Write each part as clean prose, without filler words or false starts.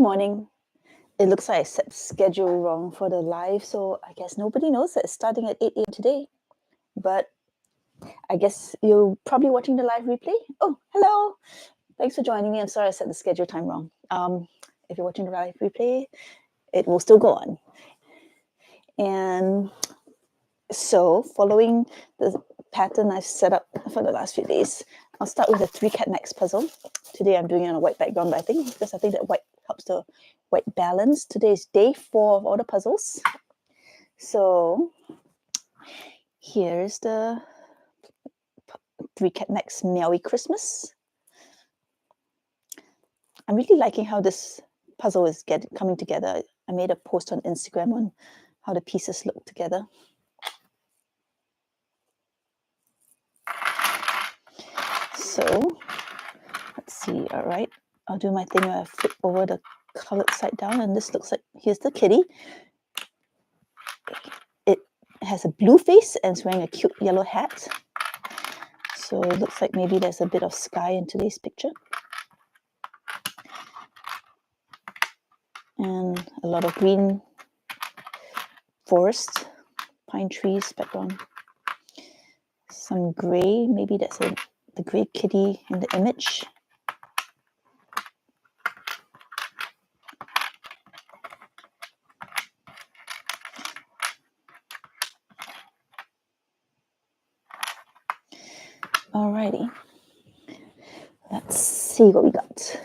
morning. It looks like I set the schedule wrong for the live, so I guess nobody knows that it's starting at 8 a.m. today. But I guess you're probably watching the live replay. Oh, hello. Thanks for joining me. I'm sorry I set the schedule time wrong. If you're watching the live replay, it will still go on. And so following the pattern I've set up for the last few days, I'll start with a 3-cat next puzzle. Today I'm doing it on a white background, but I think that white helps the white balance. Today is day 4 of all the puzzles. So here's the 3-cat next Merry Christmas. I'm really liking how this puzzle is coming together. I made a post on Instagram on how the pieces look together. So let's see. All right, I'll do my thing where I flip over the colored side down, and this looks like, here's the kitty. It has a blue face and it's wearing a cute yellow hat. So it looks like maybe there's a bit of sky in today's picture. And a lot of green forest, pine trees background. Some gray, maybe that's the gray kitty in the image. Alrighty, let's see what we got.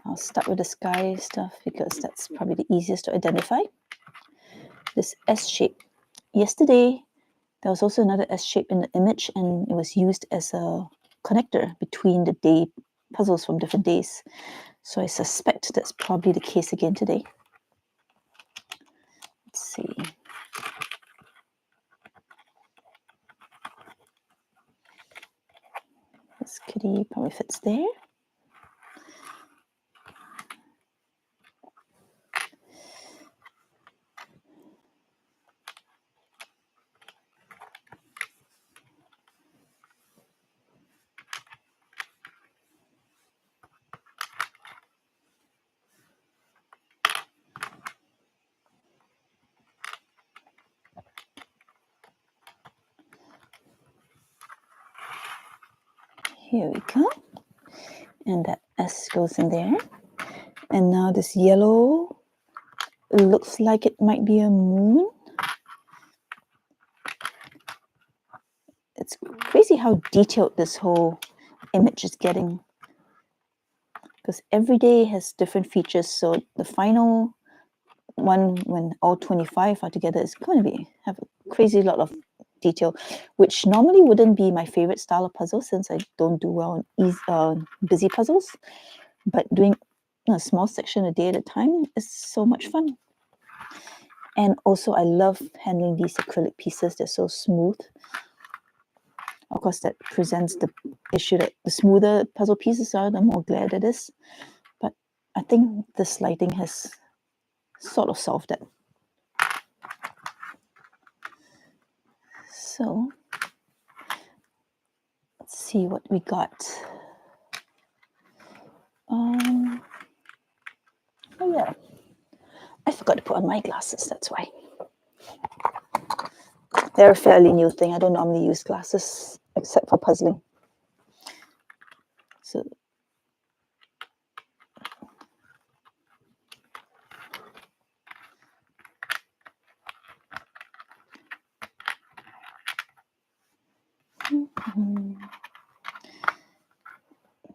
I'll start with the sky stuff because that's probably the easiest to identify. This S shape. Yesterday, there was also another S shape in the image, and it was used as a connector between the day puzzles from different days. So I suspect that's probably the case again today. Let's see. This kitty probably fits there. Here we go. And that S goes in there. And now this yellow looks like it might be a moon. It's crazy how detailed this whole image is getting, because every day has different features. So the final one, when all 25 are together, is going to have a crazy lot of detail, which normally wouldn't be my favorite style of puzzle since I don't do well on busy puzzles. But doing a small section a day at a time is so much fun. And also I love handling these acrylic pieces. They're so smooth. Of course, that presents the issue that the smoother puzzle pieces are, the more glare it is. But I think this lighting has sort of solved that. So let's see what we got. Oh yeah, I forgot to put on my glasses, that's why. They're a fairly new thing. I don't normally use glasses except for puzzling. So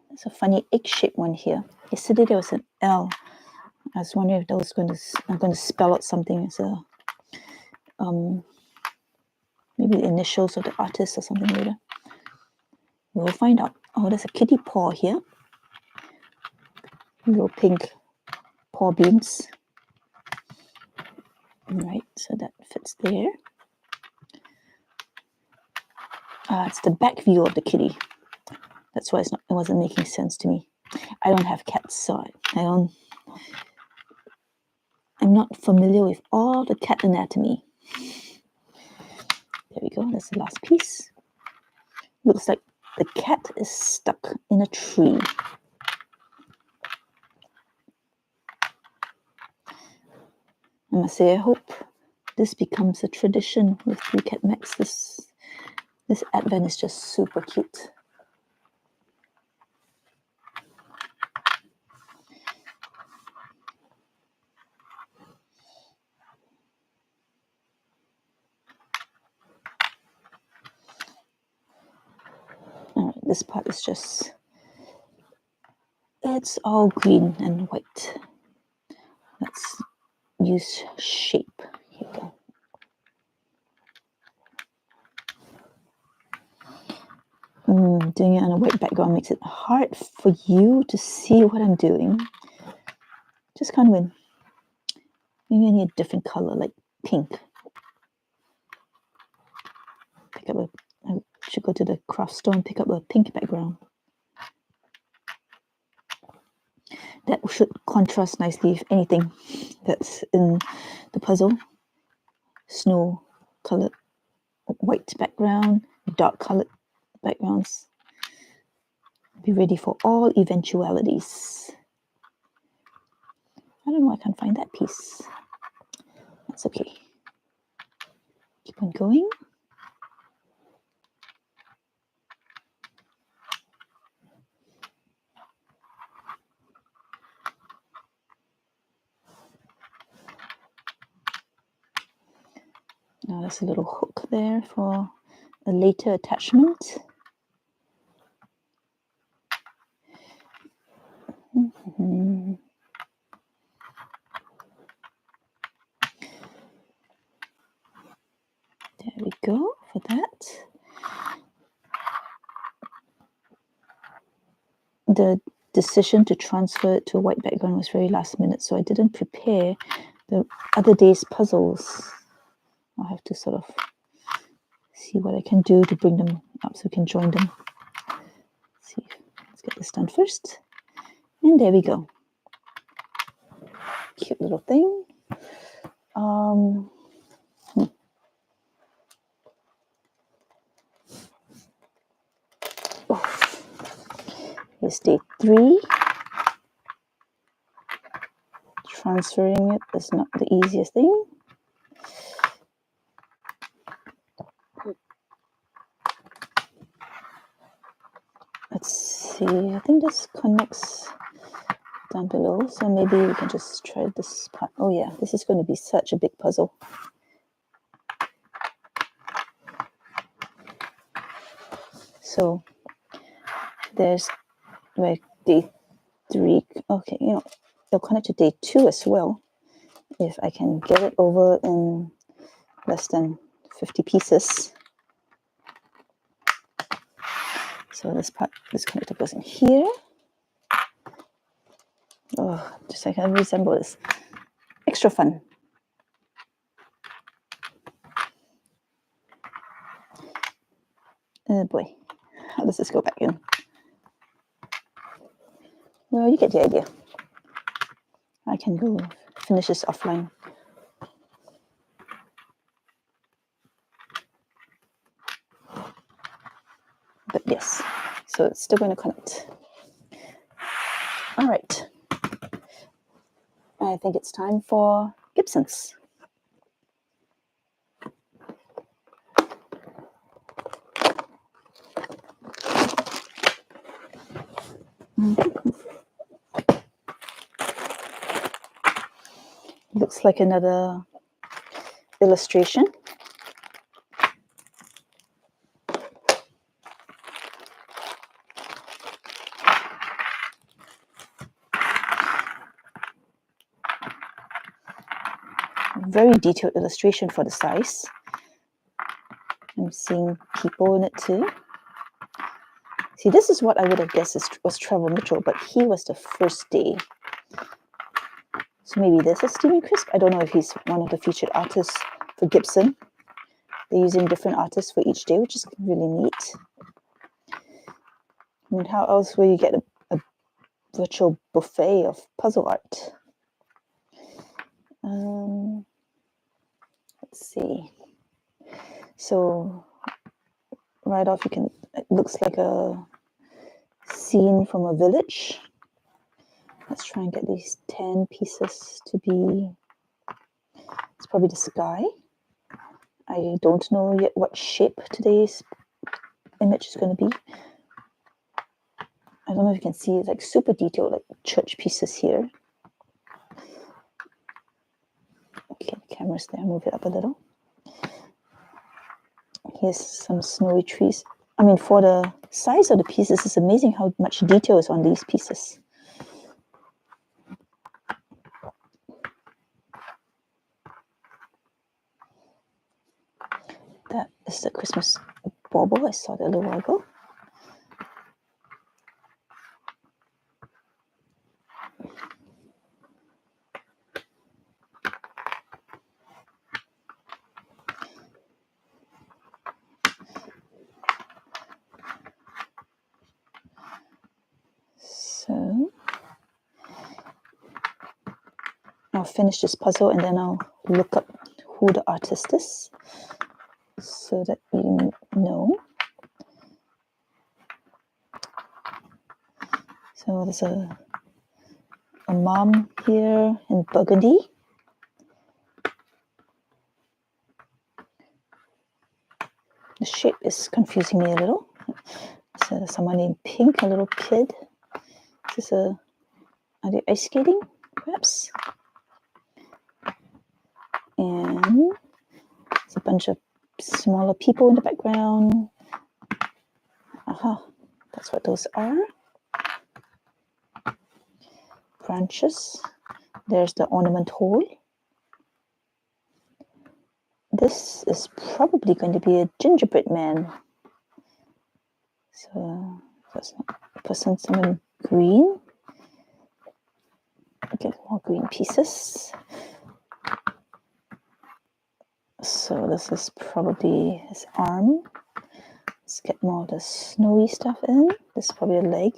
there's a funny egg-shaped one here. Yesterday there was an L. I was wondering if that was I'm going to spell out something as a maybe the initials of the artist or something later. We'll find out. Oh, there's a kitty paw here. Little pink paw beans. All right, so that fits there. It's the back view of the kitty. That's why it wasn't making sense to me. I don't have cats, so I'm not familiar with all the cat anatomy. There we go. That's the last piece. Looks like the cat is stuck in a tree. I must say, I hope this becomes a tradition with 3Cat Max. This Advent is just super cute. All right, this part is just, it's all green and white. Let's use shape. Here we go. Doing it on a white background makes it hard for you to see what I'm doing. Just kind of win. Maybe I need a different color, like pink. I should go to the craft store and pick up a pink background. That should contrast nicely with anything that's in the puzzle. Snow colored white background, dark colored backgrounds. Be ready for all eventualities. I don't know, I can't find that piece. That's okay. Keep on going. Now there's a little hook there for a later attachment. There we go for that. The decision to transfer it to a white background was very last minute, so I didn't prepare the other day's puzzles. I'll have to sort of see what I can do to bring them up so we can join them. Let's get this done first. And there we go. Cute little thing. Here's day 3. Transferring it is not the easiest thing. Let's see, I think this connects down below, so maybe we can just try this part. Oh yeah, this is going to be such a big puzzle. So there's day 3. Okay, it'll connect to day 2 as well if I can get it over in less than 50 pieces. So this connector goes in here. Oh, just I can resemble this. Extra fun. Oh boy, how does this go back in? Well, you get the idea. I can go finish this offline. But yes, so it's still going to connect. All right. I think it's time for Gibson's. Looks like another illustration. Very detailed illustration for the size. I'm seeing people in it too. See, this is what I would have guessed was Trevor Mitchell, but he was the first day. So maybe this is Stephen Crisp. I don't know if he's one of the featured artists for Gibson. They're using different artists for each day, which is really neat. I mean, how else will you get a virtual buffet of puzzle art? Let's see. So right off, it looks like a scene from a village. Let's try and get these 10 pieces to be It's probably the sky. I don't know yet what shape today's image is going to be. I don't know if you can see, it's like super detailed, like church pieces here. Okay, the camera's there, move it up a little. Here's some snowy trees. I mean, for the size of the pieces, it's amazing how much detail is on these pieces. That is the Christmas bauble. I saw that a little while ago. So I'll finish this puzzle and then I'll look up who the artist is so that you know. So there's a mom here in burgundy. The shape is confusing me a little. So someone in pink, a little kid. Is this are they ice skating, perhaps? And there's a bunch of smaller people in the background. Aha, that's what those are. Branches. There's the ornament hole. This is probably going to be a gingerbread man. So that's not a person, someone green. Get more green pieces. So this is probably his arm. Let's get more of the snowy stuff in. This is probably a leg.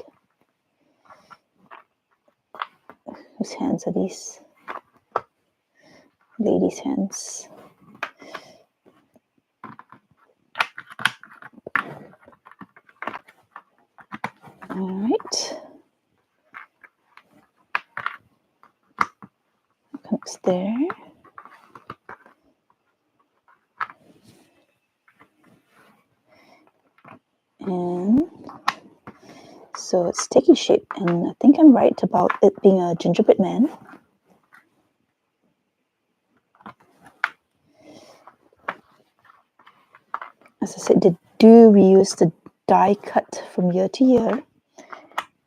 Whose hands are these? Lady's hands. All right. Comes there. And so it's taking shape, and I think I'm right about it being a gingerbread man. As I said, they do reuse the die cut from year to year,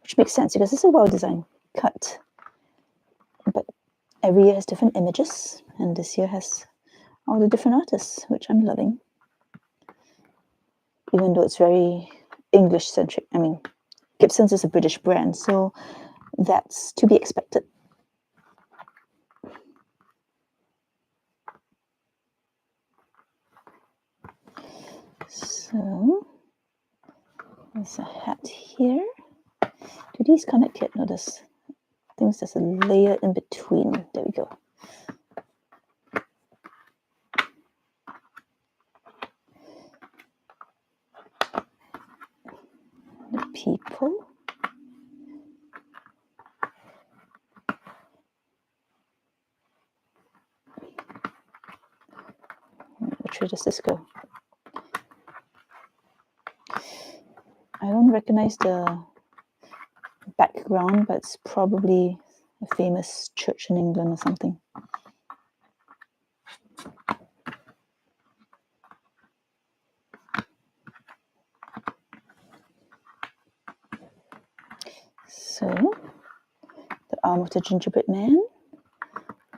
which makes sense because it's a well-designed cut. But every year has different images, and this year has all the different artists, which I'm loving. Even though it's very English-centric. I mean, Gibson's is a British brand, so that's to be expected. So there's a hat here. Do these connect yet? No, there's things. There's a layer in between. There we go. The people. Which way does this go? I don't recognize the background, but it's probably a famous church in England or something. So the arm of the gingerbread man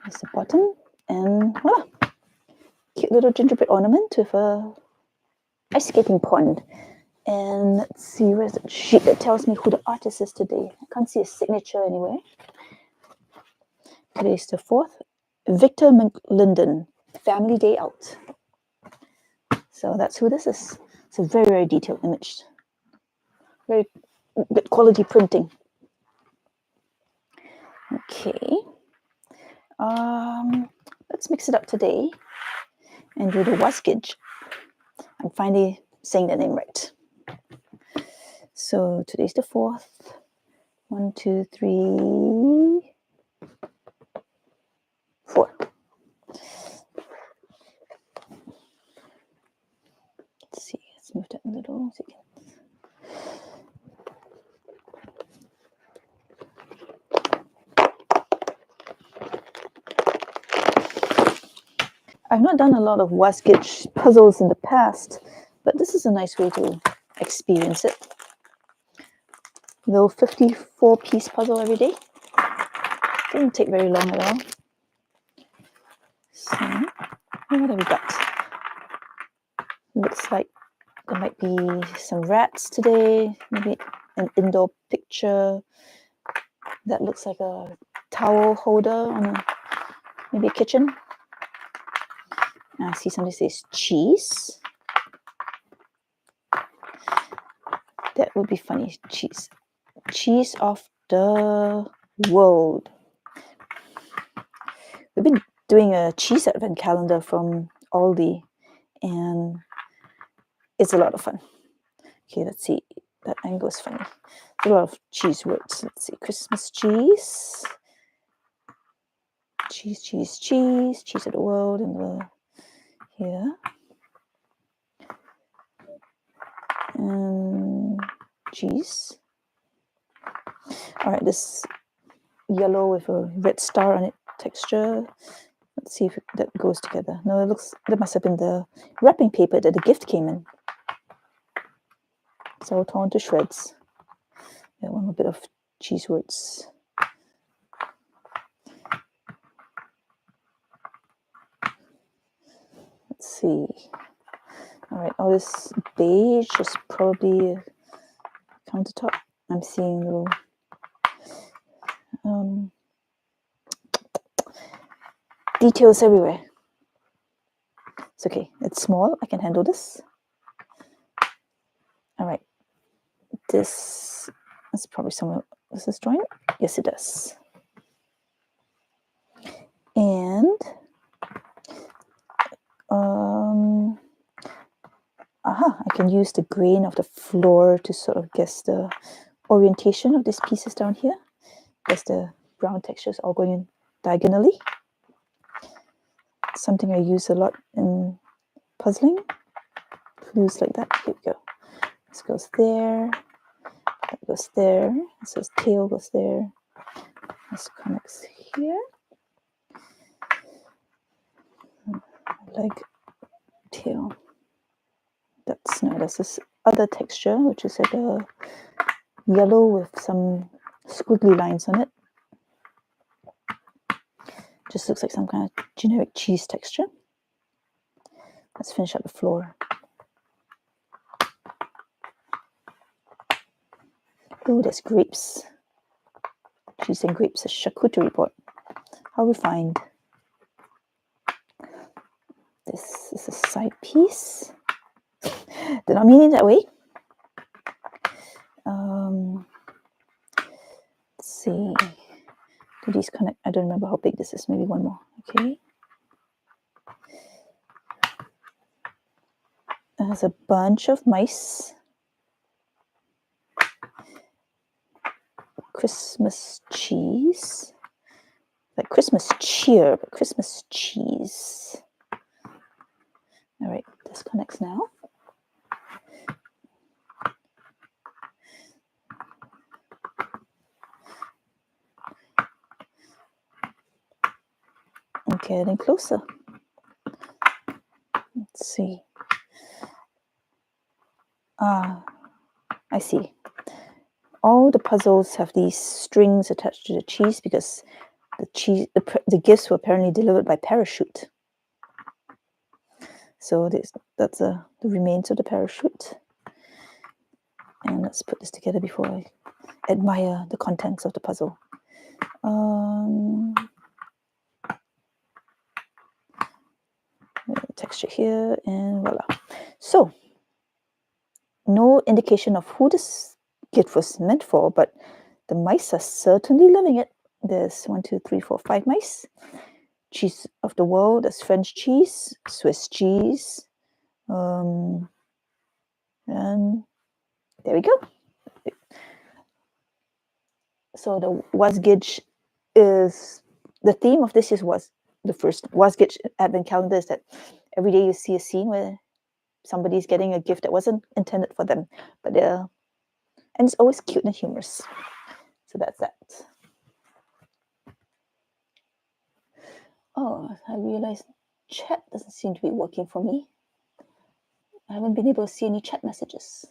is the bottom, and voila, cute little gingerbread ornament with a ice skating pond. And let's see, where's the sheet that tells me who the artist is today? I can't see a signature anywhere. Today's the 4th. Victor McLinden, Family Day Out. So that's who this is. It's a very, very detailed image. Very good quality printing. Okay. Let's mix it up today and do the waskage. I'm finally saying the name right. So today's the 4th. 1, 2, 3, 4. I've not done a lot of wasgitch puzzles in the past, but this is a nice way to experience it. Little 54-piece puzzle every day. Didn't take very long at all. So, what have we got? Looks like there might be some rats today. Maybe an indoor picture that looks like a towel holder on maybe a kitchen. I see somebody says cheese. That would be funny. Cheese. Cheese of the world. We've been doing a cheese advent calendar from Aldi, and it's a lot of fun. Okay, let's see. That angle is funny. A lot of cheese words. Let's see. Christmas cheese. Cheese, cheese, cheese. Cheese of the world. And here. And cheese. All right, this yellow with a red star on it texture. Let's see if that goes together. No, it looks, that must have been the wrapping paper that the gift came in. It's all torn to shreds. Yeah, one more bit of cheese words. Let's see. All right, all this beige is probably a countertop. I'm seeing little details everywhere. It's okay. It's small. I can handle this. All right. This is probably somewhere. Does this join? Yes, it does. And I can use the grain of the floor to sort of guess the orientation of these pieces down here. As the brown textures all going in diagonally. Something I use a lot in puzzling. Clues like that. Here we go. This goes there. That goes there. This tail goes there. This connects here. Leg, tail. That's this other texture, which is like a yellow with some squiggly lines on it. Just looks like some kind of generic cheese texture. Let's finish up the floor. Oh, there's grapes. Cheese and grapes, a charcuterie board. How refined. This is a side piece. Did not mean it that way. Let's see. Do these connect? I don't remember how big this is. Maybe one more. Okay. There's a bunch of mice. Christmas cheese. Like Christmas cheer, but Christmas cheese. All right, this connects now. And getting closer. Let's see. I see. All the puzzles have these strings attached to the cheese because the gifts were apparently delivered by parachute. So that's the remains of the parachute. And let's put this together before I admire the contents of the puzzle. Texture here, and voila. So, no indication of who this gift was meant for, but the mice are certainly loving it. There's 1, 2, 3, 4, 5 mice. Cheese of the world, there's French cheese, Swiss cheese, and there we go. So the wasgitch is, the theme of this was the first wasgitch advent calendar is that every day you see a scene where somebody's getting a gift that wasn't intended for them, but and it's always cute and humorous. So that's that. Oh, I realized chat doesn't seem to be working for me. I haven't been able to see any chat messages.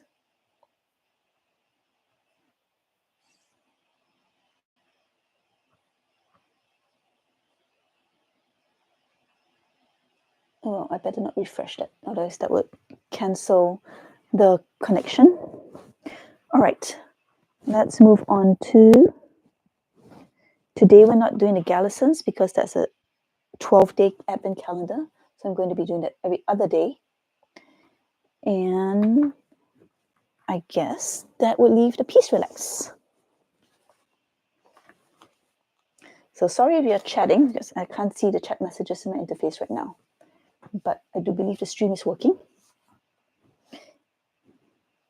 Oh, I better not refresh that, otherwise that would cancel the connection. All right, let's move on to today. We're not doing the Gallisons because that's a 12-day advent calendar. So I'm going to be doing that every other day. And I guess that would leave the Peace Relax. So sorry if you're chatting because I can't see the chat messages in my interface right now. But I do believe the stream is working.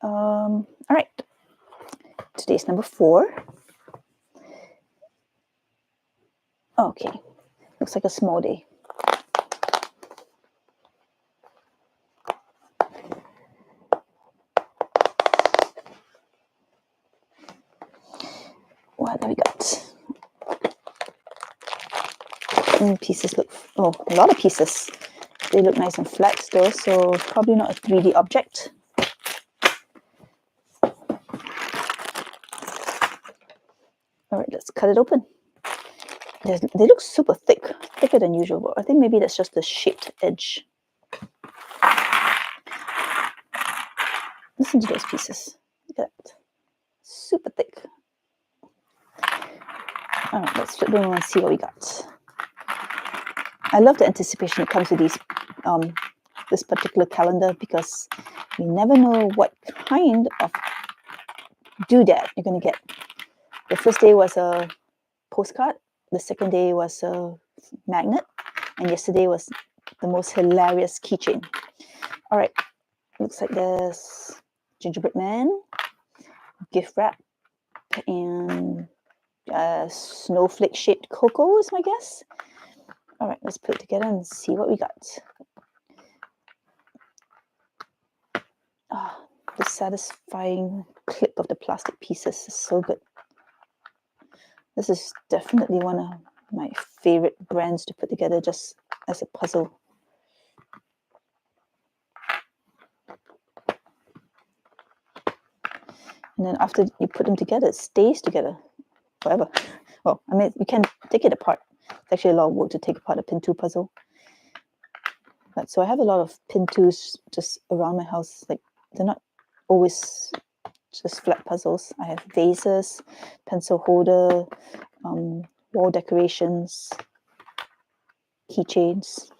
All right. Today's number 4. Okay. Looks like a small day. What have we got? Pieces look, oh, a lot of pieces. They look nice and flat though, so probably not a 3D object. All right, let's cut it open. They look super thick, thicker than usual, but I think maybe that's just the shaped edge. Listen to those pieces. Look at that. Super thick. All right, let's flip them around and see what we got. I love the anticipation that comes with these, this particular calendar, because you never know what kind of doodad you're going to get. The first day was a postcard. The second day was a magnet. And yesterday was the most hilarious keychain. All right, looks like there's gingerbread man, gift wrap, and snowflake-shaped cocoa is my guess. All right, let's put it together and see what we got. Ah, the satisfying clip of the plastic pieces is so good. This is definitely one of my favorite brands to put together just as a puzzle. And then after you put them together, it stays together forever. Well, I mean, you can take it apart. It's actually a lot of work to take apart a pin 2 puzzle. But so I have a lot of pin 2s just around my house. Like, they're not always just flat puzzles. I have vases, pencil holder, wall decorations, keychains,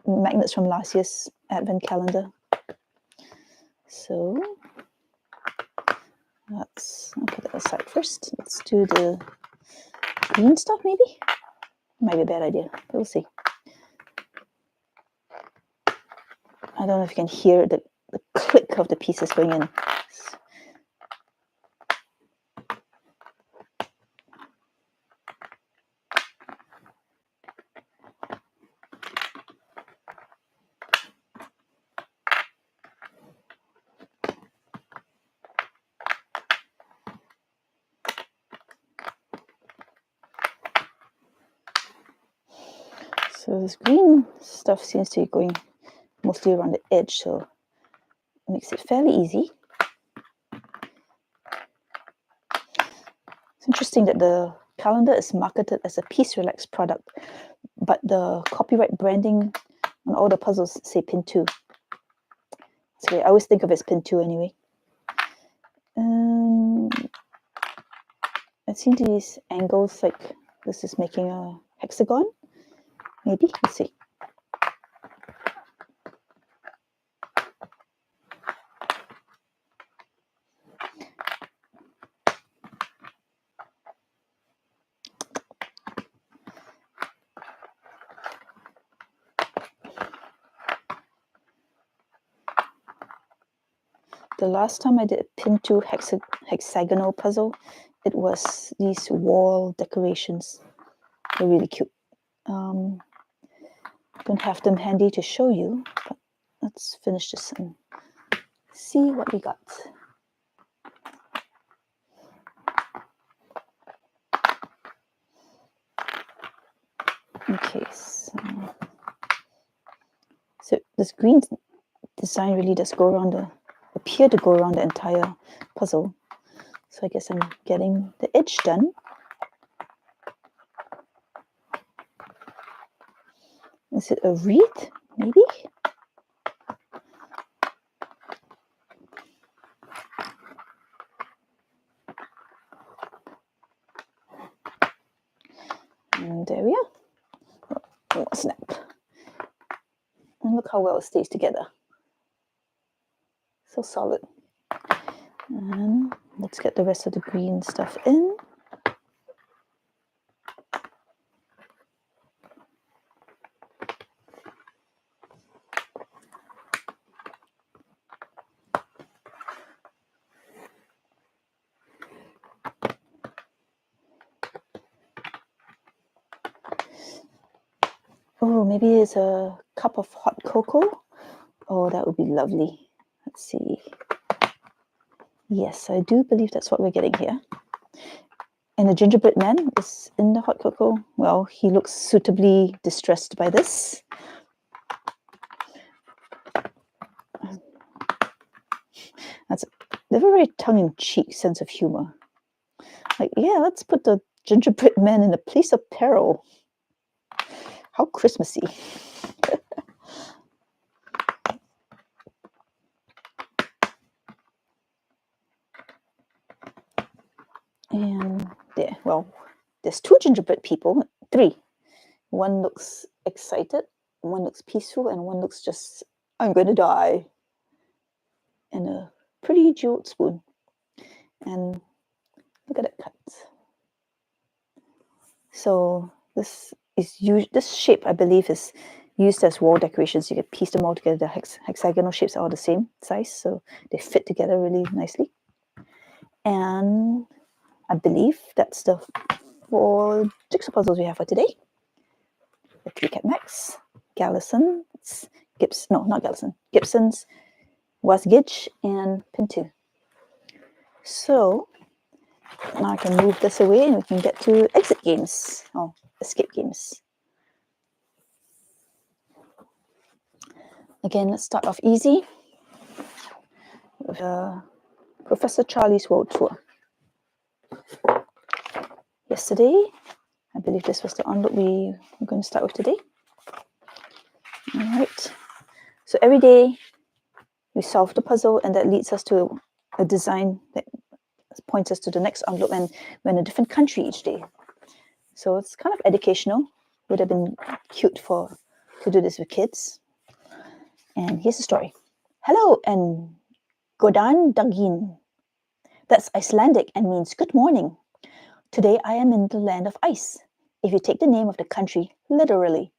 magnets from last year's advent calendar. So I'll put that aside first. Let's do the green stuff, maybe? Might be a bad idea, but we'll see. I don't know if you can hear the click of the pieces going in. So this green stuff seems to be going mostly around the edge, so it makes it fairly easy. It's interesting that the calendar is marketed as a Peace Relax product, but the copyright branding on all the puzzles say pin 2. So I always think of it as pin 2 anyway. I've seen these angles, like this is making a hexagon. Maybe, let's see. The last time I did a pin 2 hexagonal puzzle, it was these wall decorations. They're really cute. Don't have them handy to show you, but let's finish this and see what we got. Okay, so this green design really does go around appear to go around the entire puzzle. So I guess I'm getting the edge done. Is it a wreath, maybe? And there we are. Oh, snap. And look how well it stays together. So solid. And let's get the rest of the green stuff in. Oh, maybe it's a cup of hot cocoa. Oh, that would be lovely. Let's see. Yes, I do believe that's what we're getting here. And the gingerbread man is in the hot cocoa. Well, he looks suitably distressed by this. They have a very tongue-in-cheek sense of humor. Like, yeah, let's put the gingerbread man in a place of peril. How Christmassy. And there, well, there's two gingerbread people, three. One looks excited, one looks peaceful, and one looks just, I'm going to die. And a pretty jeweled spoon. And look at that cut. So this shape, I believe, is used as wall decorations. You can piece them all together. The hexagonal shapes are all the same size, so they fit together really nicely. And I believe that's the 4 jigsaw puzzles we have for today. The 3 Cat Max, Gallison's, Gibson's, Wasgidge, and Pintu. So now I can move this away and we can get to exit games, or escape games. Again, let's start off easy with Professor Charlie's World Tour. Yesterday, I believe this was the envelope we were going to start with today. All right. So every day we solve the puzzle, and that leads us to a design that points us to the next envelope, and we're in a different country each day. So it's kind of educational. Would have been cute to do this with kids. And here's the story. Hello, and Godan Dagin. That's Icelandic and means good morning. Today I am in the land of ice, if you take the name of the country literally.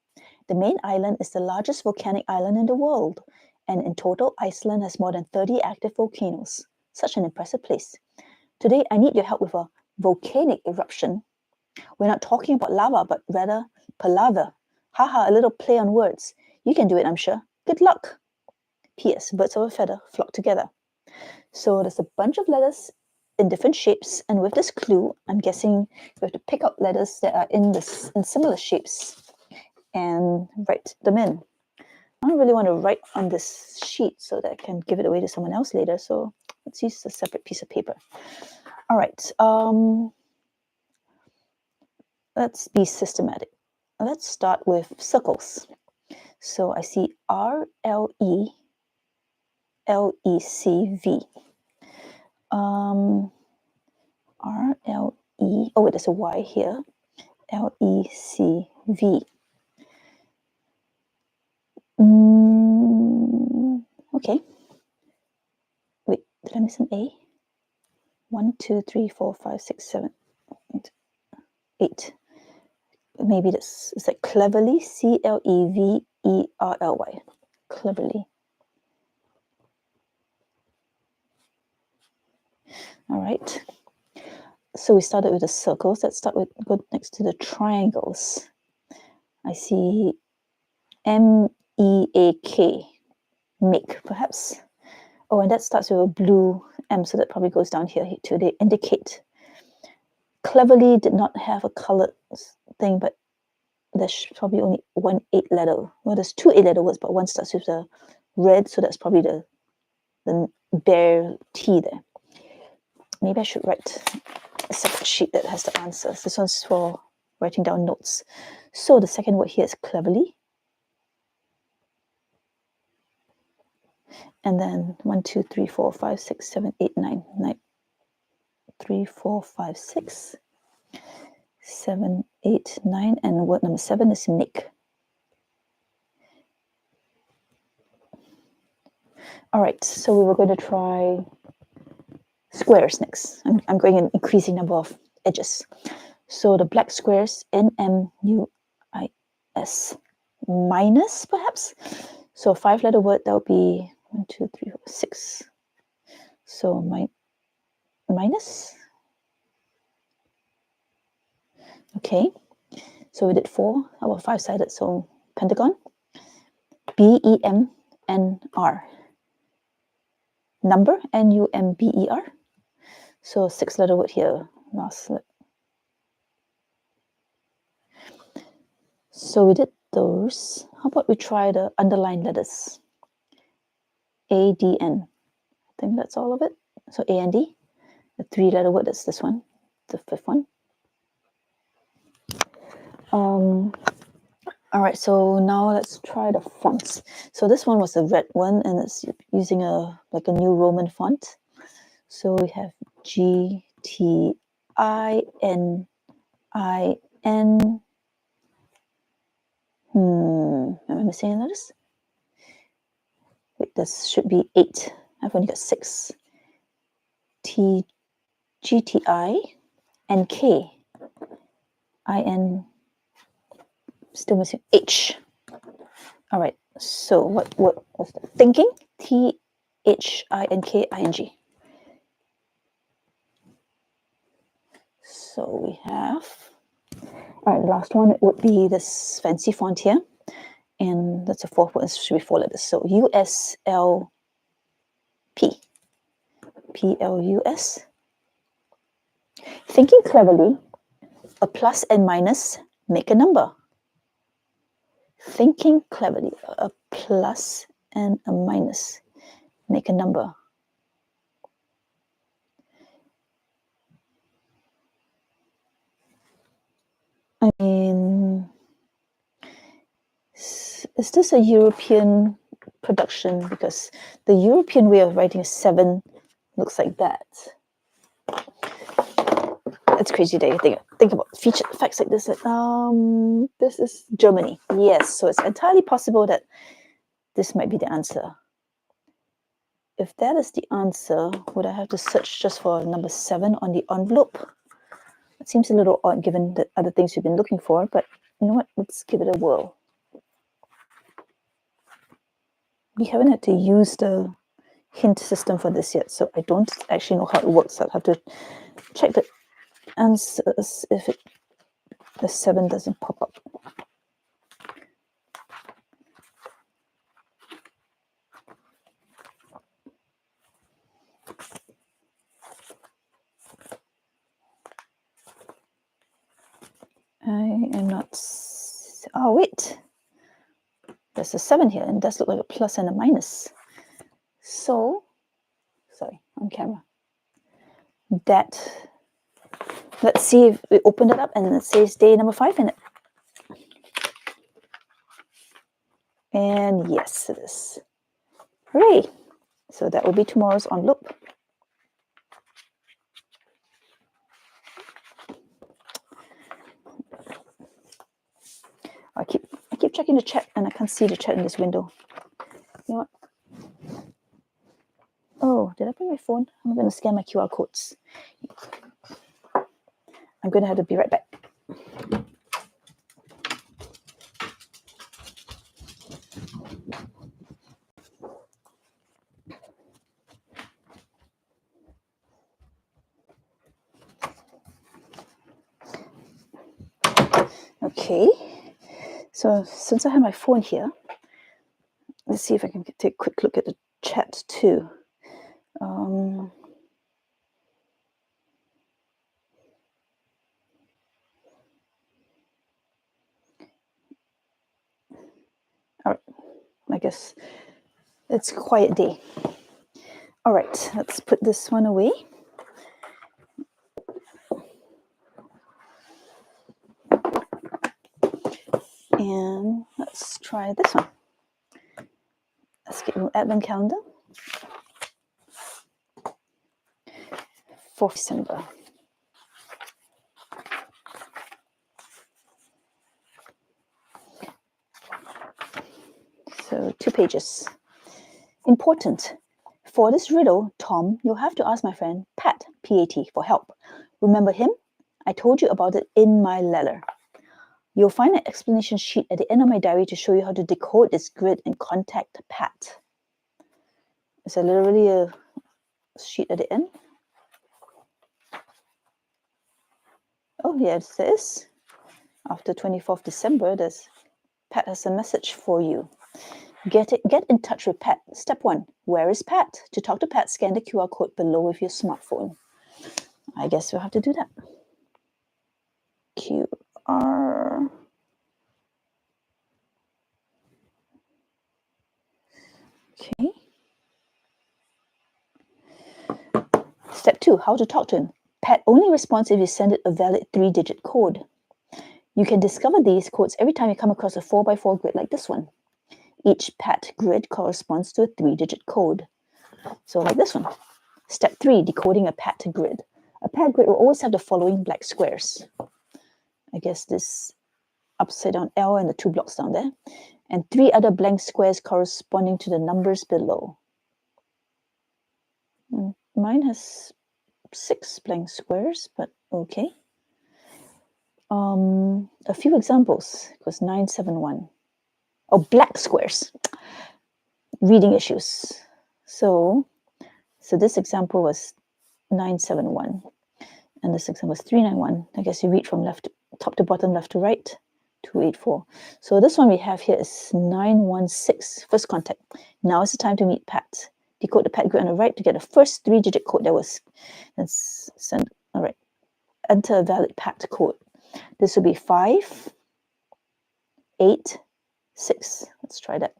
The main island is the largest volcanic island in the world, and in total, Iceland has more than 30 active volcanoes. Such an impressive place. Today I need your help with a volcanic eruption. We're not talking about lava, but rather palaver. Haha, a little play on words. You can do it, I'm sure. Good luck. P.S. Birds of a feather flock together. So there's a bunch of letters in different shapes, and with this clue, I'm guessing we have to pick out letters that are in similar shapes and write them in. I don't really want to write on this sheet so that I can give it away to someone else later, so let's use a separate piece of paper. All right, let's be systematic. Let's start with circles. So I see R-L-E-L-E-C-V. R-L-E, oh, there's a Y here. L-E-C-V. Okay. Wait, did I miss an A? 1, 2, 3, 4, 5, 6, 7, 8. Maybe this is like cleverly, C-L-E-V-E-R-L-Y. Cleverly. All right. So we started with the circles. Let's go next to the triangles. I see M-E-A-K, make, perhaps. Oh, and that starts with a blue M, so that probably goes down here to indicate. Cleverly did not have a colored thing, but there's probably only one 8-letter. Well, there's two 8-letter words, but one starts with the red, so that's probably the bare T there. Maybe I should write a separate sheet that has the answers. This one's for writing down notes. So the second word here is cleverly. And then 1, 2, 3, 4, 5, 6, 7, 8, 9. 3, 4, 5, 6, 7, 8, 9. And word number 7 is make. All right, so we were going to try squares next. I'm going an increasing number of edges. So the black squares, NMUIS, minus perhaps. So a 5-letter word, that would be 1, 2, 3, 4, 6. So minus. Okay, so we did 4. How about 5-sided? So pentagon, BEMNR. Number, NUMBER. So 6-letter word here, last. So we did those. How about we try the underlined letters? ADN. I think that's all of it. So A and D. The 3-letter word is this one, the 5th one. All right, so now let's try the fonts. So this one was a red one, and it's using a new Roman font. So we have GTININ. Am I missing any letters? Wait, this should be 8. I've only got 6. GTI and K. IN. Still missing H. All right. So what was the thinking? THINKING. So we have. All right. The last one would be this fancy font here, and that's a 4th one. It should be 4 letters. So USLP. PLUS. Thinking cleverly, a plus and minus make a number. Thinking cleverly, a plus and a minus make a number. I mean, is this a European production? Because the European way of writing a 7 looks like that. It's crazy that you think about feature facts like this. This is Germany. Yes, so it's entirely possible that this might be the answer. If that is the answer, would I have to search just for number 7 on the envelope? It seems a little odd given the other things we've been looking for, but you know what? Let's give it a whirl. We haven't had to use the hint system for this yet, so I don't actually know how it works. I'll have to check the answers if the 7 doesn't pop up. I am not. Oh, wait. There's a 7 here, and it does look like a plus and a minus. So, sorry, on camera. That. Let's see if we open it up and it says day number 5 in it. And yes, it is. Hooray! So that will be tomorrow's envelope. I keep checking the chat and I can't see the chat in this window. You know what? Oh, did I bring my phone? I'm going to scan my QR codes. I'm going to have to be right back. Okay. So since I have my phone here, let's see if I can take a quick look at the chat too. All right, I guess it's a quiet day. All right, let's put this one away. And let's try this one. Let's get an advent calendar. 4th December. So 2 pages. Important. For this riddle, Tom, you'll have to ask my friend Pat, P-A-T, for help. Remember him? I told you about it in my letter. You'll find an explanation sheet at the end of my diary to show you how to decode this grid and contact Pat. Is there literally a sheet at the end? Oh, yes, there is. After 24th December, Pat has a message for you. Get in touch with Pat. Step 1, where is Pat? To talk to Pat, scan the QR code below with your smartphone. I guess we'll have to do that. QR. Okay. Step 2, how to talk to him. Pat only responds if you send it a valid 3-digit code. You can discover these codes every time you come across a 4x4 grid like this one. Each Pat grid corresponds to a 3-digit code. So like this one. Step 3, decoding a Pat grid. A Pat grid will always have the following black squares. I guess this upside down L and the 2 blocks down there. And 3 other blank squares corresponding to the numbers below. Mine has 6 blank squares, but okay. A few examples, because 971. Oh, black squares. Reading issues. So this example was 971. And this example was 391. I guess you read from top to bottom, left to right, 284. So this one we have here is 916, first contact. Now is the time to meet Pat. Decode the Pat grid on the right to get the first 3-digit code that was sent. All right. Enter a valid Pat code. This will be 5, 8, 6. Let's try that.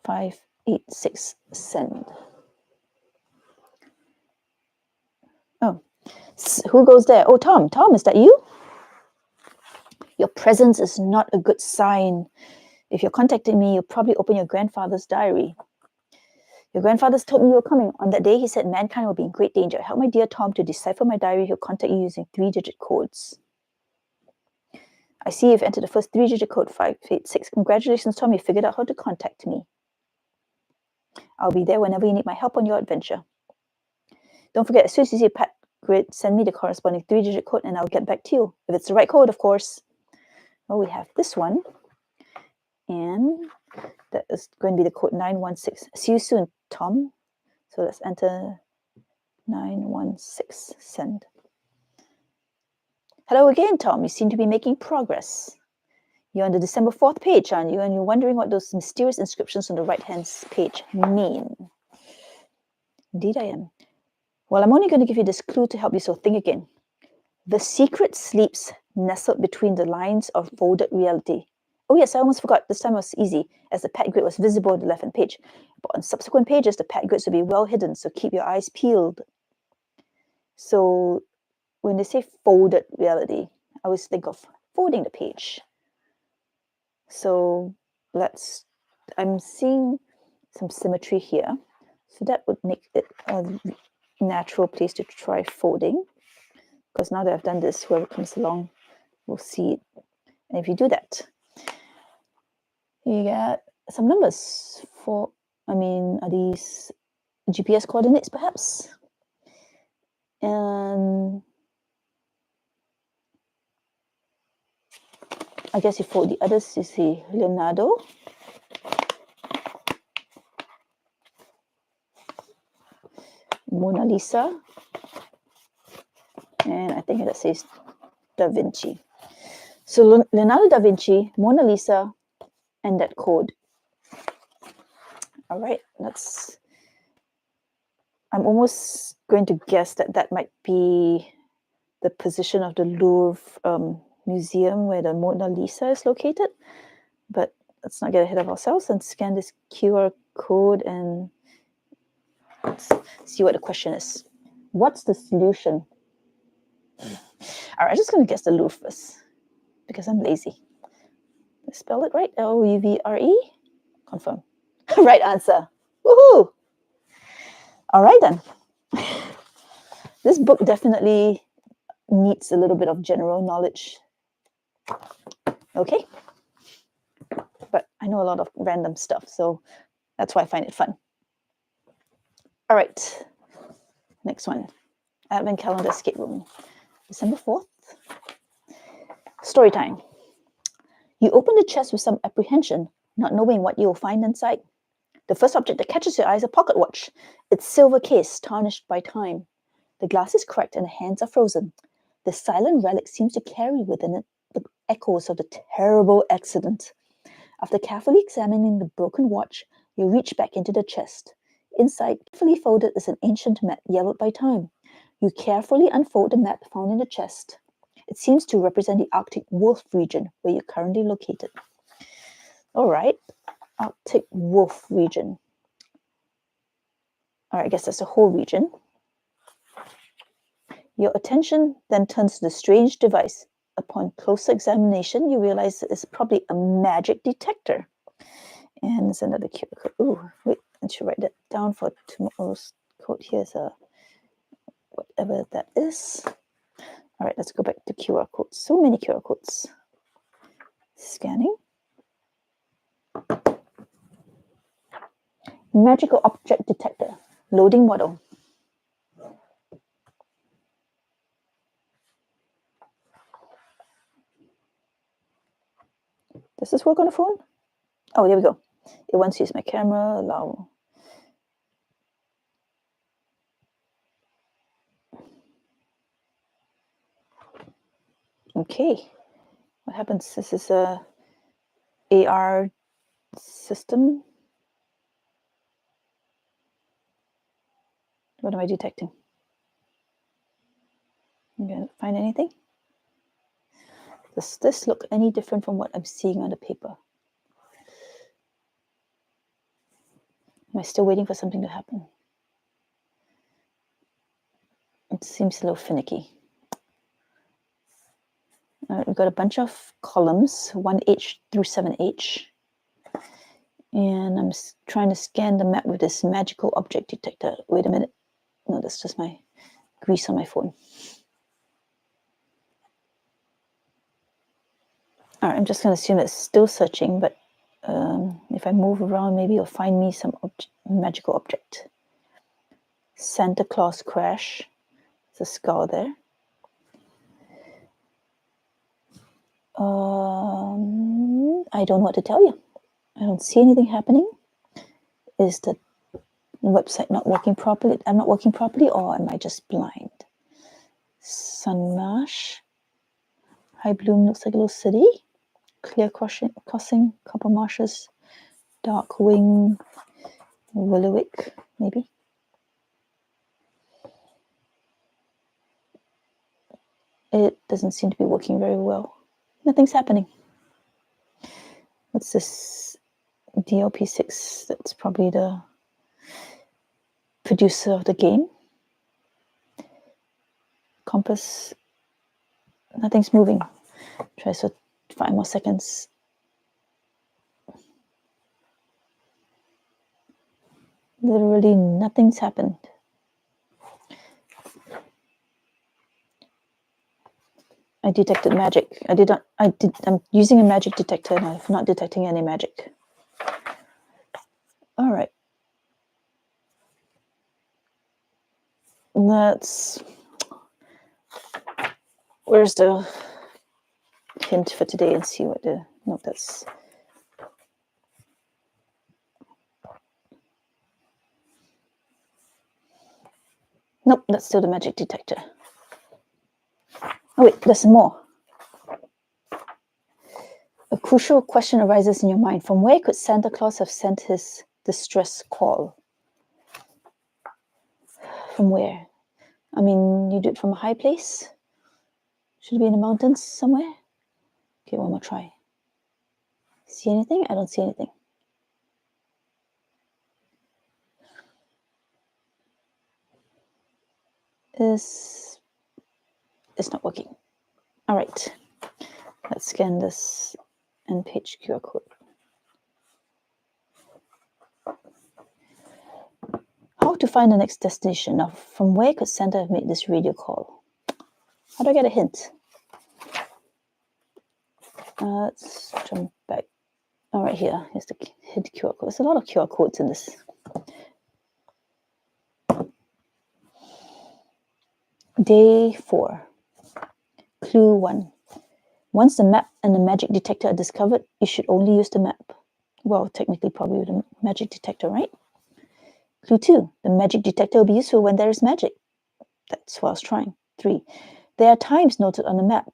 5, 8, 6. Send. Oh, who goes there? Oh, Tom. Tom, is that you? Your presence is not a good sign. If you're contacting me, you'll probably open your grandfather's diary. Your grandfather's told me you were coming. On that day, he said mankind will be in great danger. Help my dear Tom to decipher my diary. He'll contact you using 3-digit codes. I see you've entered the first 3-digit code, 586. Congratulations, Tom. You figured out how to contact me. I'll be there whenever you need my help on your adventure. Don't forget, as soon as you see a Pat grid, send me the corresponding 3-digit code and I'll get back to you. If it's the right code, of course. Well, we have this one. And that is going to be the code 916. See you soon, Tom. So let's enter 916. Send. Hello again, Tom. You seem to be making progress. You're on the December 4th page, aren't you? And you're wondering what those mysterious inscriptions on the right-hand page mean. Indeed I am. Well, I'm only going to give you this clue to help you, so think again. The secret sleeps nestled between the lines of folded reality. Oh yes, I almost forgot. This time was easy, as the Pat grid was visible on the left-hand page. But on subsequent pages, the Pat grids will be well hidden, so keep your eyes peeled. So when they say folded reality, I always think of folding the page. So I'm seeing some symmetry here. So that would make it a natural place to try folding. Because now that I've done this, whoever comes along will see it. And if you do that, you get some numbers are these GPS coordinates perhaps? And I guess you fold the others, you see Leonardo. Mona Lisa. And I think that says Da Vinci. So Leonardo da Vinci, Mona Lisa, and that code. All right, I'm almost going to guess that might be the position of the Louvre Museum where the Mona Lisa is located. But let's not get ahead of ourselves and scan this QR code and let's see what the question is. What's the solution? All right, I'm just going to guess the Louvre first because I'm lazy. I spell it right? Louvre? Confirm. Right answer. Woohoo! All right then. This book definitely needs a little bit of general knowledge. Okay. But I know a lot of random stuff, so that's why I find it fun. All right. Next one. Advent Calendar Escape Room. December 4th. Story time. You open the chest with some apprehension, not knowing what you will find inside. The first object that catches your eye is a pocket watch. Its silver case tarnished by time. The glass is cracked and the hands are frozen. The silent relic seems to carry within it the echoes of the terrible accident. After carefully examining the broken watch, you reach back into the chest. Inside, carefully folded, is an ancient map yellowed by time. You carefully unfold the map found in the chest. It seems to represent the Arctic Wolf region where you're currently located. All right, Arctic Wolf region. All right, I guess that's the whole region. Your attention then turns to the strange device. Upon closer examination, you realize it's probably a magic detector. And there's another QR code. Ooh, wait, I should write that down for tomorrow's code. Here's a whatever that is. All right, let's go back to QR codes. So many QR codes. Scanning. Magical object detector. Loading model. Does this work on the phone? Oh, there we go. It wants to use my camera. Allow. Okay. What happens? This is a AR system. What am I detecting? I'm going to find anything? Does this look any different from what I'm seeing on the paper? Am I still waiting for something to happen? It seems a little finicky. We've got a bunch of columns, 1H through 7H. And I'm trying to scan the map with this magical object detector. Wait a minute. No, that's just my grease on my phone. All right, I'm just going to assume it's still searching, but if I move around, maybe it'll find me some magical object. Santa Claus crash. There's a skull there. I don't know what to tell you. I don't see anything happening. Is the website not working properly? I'm not working properly, or am I just blind? Sunmarsh. High Bloom looks like a little city. Clear Crossing, Copper Marshes, Dark Wing, Willowick, maybe. It doesn't seem to be working very well. Nothing's happening. What's this? DLP6, that's probably the producer of the game. Compass, nothing's moving. Try for 5 more seconds. Literally nothing's happened. I detected magic. I'm using a magic detector and I'm not detecting any magic. All right. Where's the hint for today and see what the, no, that's, nope, that's still the magic detector. Oh wait, there's more. A crucial question arises in your mind. From where could Santa Claus have sent his distress call? From where? I mean, you do it from a high place? Should it be in the mountains somewhere? Okay, one more try. See anything? I don't see anything. It's not working. All right. Let's scan this and page QR code. How to find the next destination? Now, from where could Santa have made this radio call? How do I get a hint? Let's jump back. All right, here. Here's the hint QR code. There's a lot of QR codes in this. Day 4. Clue 1. Once the map and the magic detector are discovered, you should only use the map. Well, technically, probably with the magic detector, right? Clue 2. The magic detector will be useful when there is magic. That's what I was trying. 3. There are times noted on the map,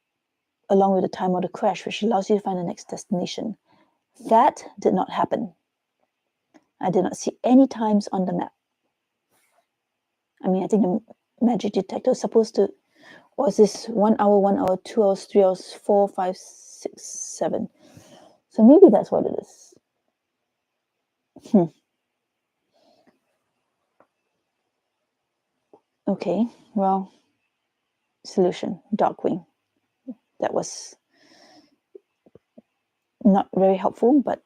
along with the time of the crash, which allows you to find the next destination. That did not happen. I did not see any times on the map. I mean, I think the magic detector is supposed to, was this 1 hour, 1 hour, 2 hours, 3 hours, 4, 5, 6, 7. So maybe that's what it is. Okay, well, solution, Darkwing. That was not very helpful, but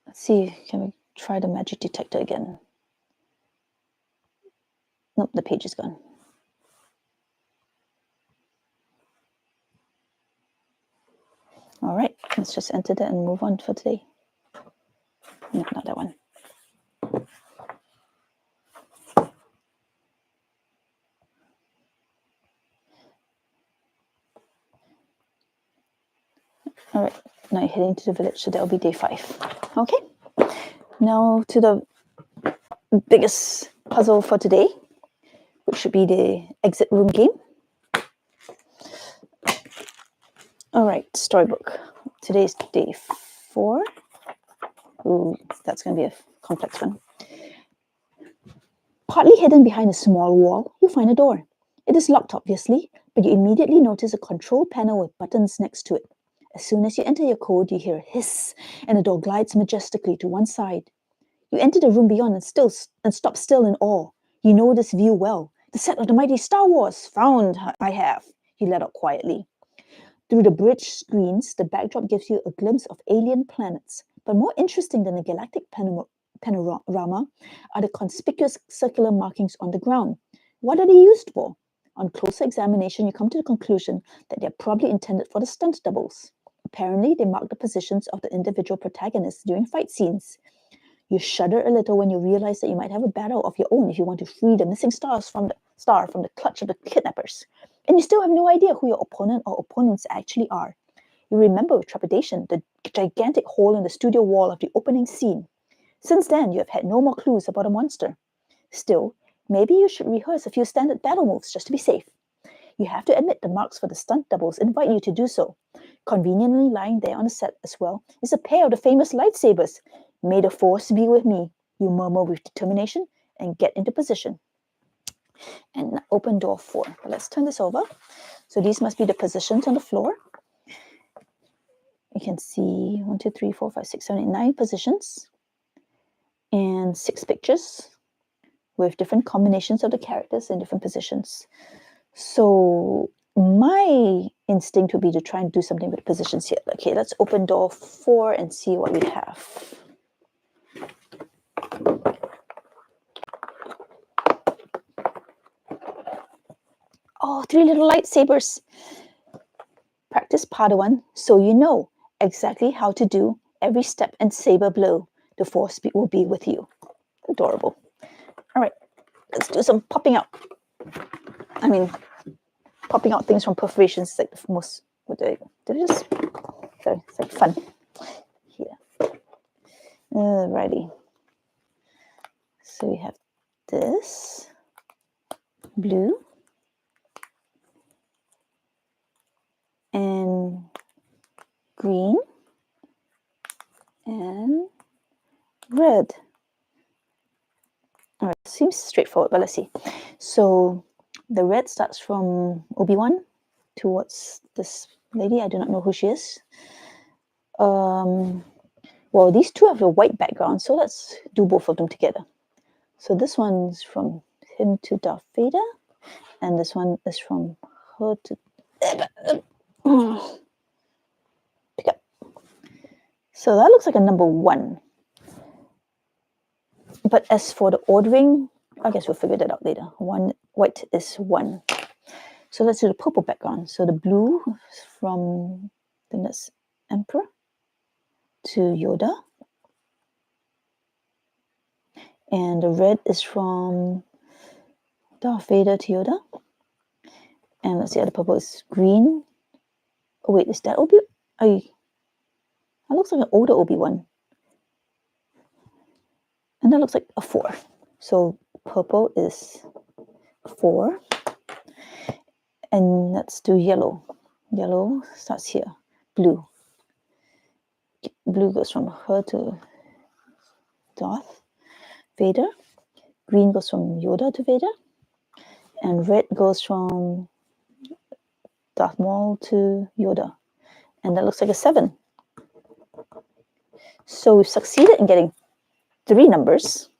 let's see, can we try the magic detector again? Nope, the page is gone. All right, let's just enter that and move on for today. No, not that one. All right, now you're heading to the village, so that'll be day 5. Okay, now to the biggest puzzle for today, which should be the exit room game. All right, storybook. Today's day 4. Ooh, that's going to be a complex one. Partly hidden behind a small wall, you find a door. It is locked, obviously, but you immediately notice a control panel with buttons next to it. As soon as you enter your code, you hear a hiss, and the door glides majestically to one side. You enter the room beyond and stop still in awe. You know this view well. The set of the mighty Star Wars. Found, I have, you let out quietly. Through the bridge screens, the backdrop gives you a glimpse of alien planets. But more interesting than the galactic panorama are the conspicuous circular markings on the ground. What are they used for? On closer examination, you come to the conclusion that they're probably intended for the stunt doubles. Apparently, they mark the positions of the individual protagonists during fight scenes. You shudder a little when you realize that you might have a battle of your own if you want to free the missing star from the clutch of the kidnappers. And you still have no idea who your opponent or opponents actually are. You remember with trepidation the gigantic hole in the studio wall of the opening scene. Since then, you have had no more clues about a monster. Still, maybe you should rehearse a few standard battle moves just to be safe. You have to admit the marks for the stunt doubles invite you to do so. Conveniently lying there on the set as well is a pair of the famous lightsabers. May the force be with me, you murmur with determination and get into position. And open door 4. Let's turn this over. So these must be the positions on the floor. You can see 1, 2, 3, 4, 5, 6, 7, 8, 9 positions and 6 pictures with different combinations of the characters in different positions. So my instinct would be to try and do something with the positions here. Okay, let's open door 4 and see what we have. Oh, 3 little lightsabers. Practice Padawan so you know exactly how to do every step and saber blow. The force will be with you. Adorable. All right, let's do some popping out. I mean, popping out things from perforations is like the most, sorry, it's like fun. Here. Alrighty. So we have this blue and green and red. All right, seems straightforward, but let's see. So the red starts from Obi-Wan, towards this lady. I do not know who she is. Well, these two have a white background, so let's do both of them together. So this one's from him to Darth Vader, and this one is from her to pick up. So that looks like a number 1. But as for the ordering, I guess we'll figure that out later. White is 1. So let's do the purple background. So the blue from the Emperor to Yoda. And the red is from Darth Vader to Yoda. And let's see, the purple is green. Oh wait, is that Obi? That looks like an older Obi-Wan. And that looks like a 4. So purple is 4. And let's do yellow. Yellow starts here. Blue. Blue goes from her to Darth Vader. Green goes from Yoda to Vader. And red goes from Darth Maul to Yoda. And that looks like a 7. So we've succeeded in getting 3 numbers.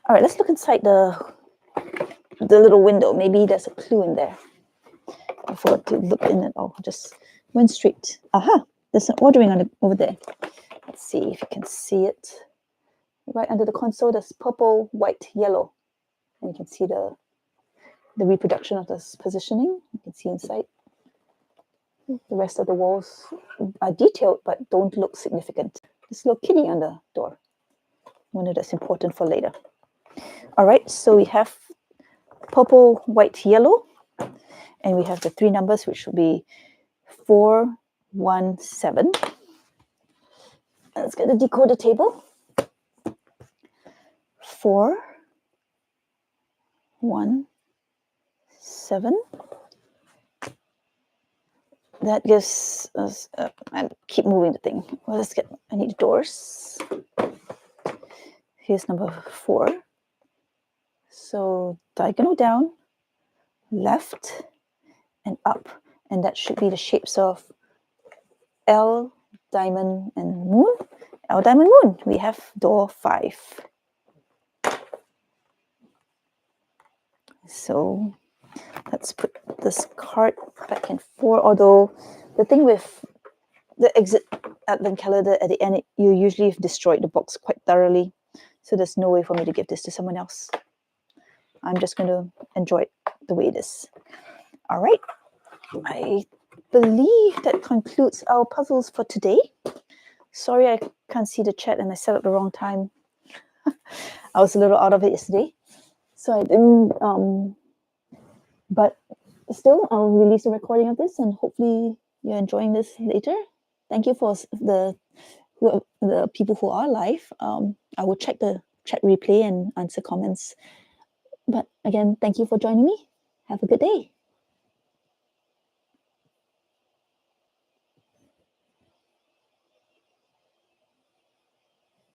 All right, let's look inside the little window. Maybe there's a clue in there. I forgot to look in it all. Just went straight. Aha! There's an ordering over there. Let's see if you can see it. Right under the console, there's purple, white, yellow. And you can see the reproduction of this positioning. You can see inside. The rest of the walls are detailed, but don't look significant. This little kitty on the door. I wonder if that's important for later. All right, so we have purple, white, yellow. And we have the 3 numbers, which will be 4, 1, 7. Let's get the decoder table. 4, 1, 7. That gives us, I keep moving the thing. Well, I need doors. Here's number 4. So diagonal down, left, and up. And that should be the shapes of L, diamond, and moon. L, diamond, moon. We have door 5. So let's put this card back in 4. Although the thing with the exit advent calendar at the end, you usually have destroyed the box quite thoroughly. So there's no way for me to give this to someone else. I'm just going to enjoy it the way it is. All right. I believe that concludes our puzzles for today. Sorry I can't see the chat and I set up the wrong time. I was a little out of it yesterday. So I didn't, but still, I'll release a recording of this and hopefully you're enjoying this later. Thank you for the people who are live. I will check the chat replay and answer comments. But again, thank you for joining me. Have a good day.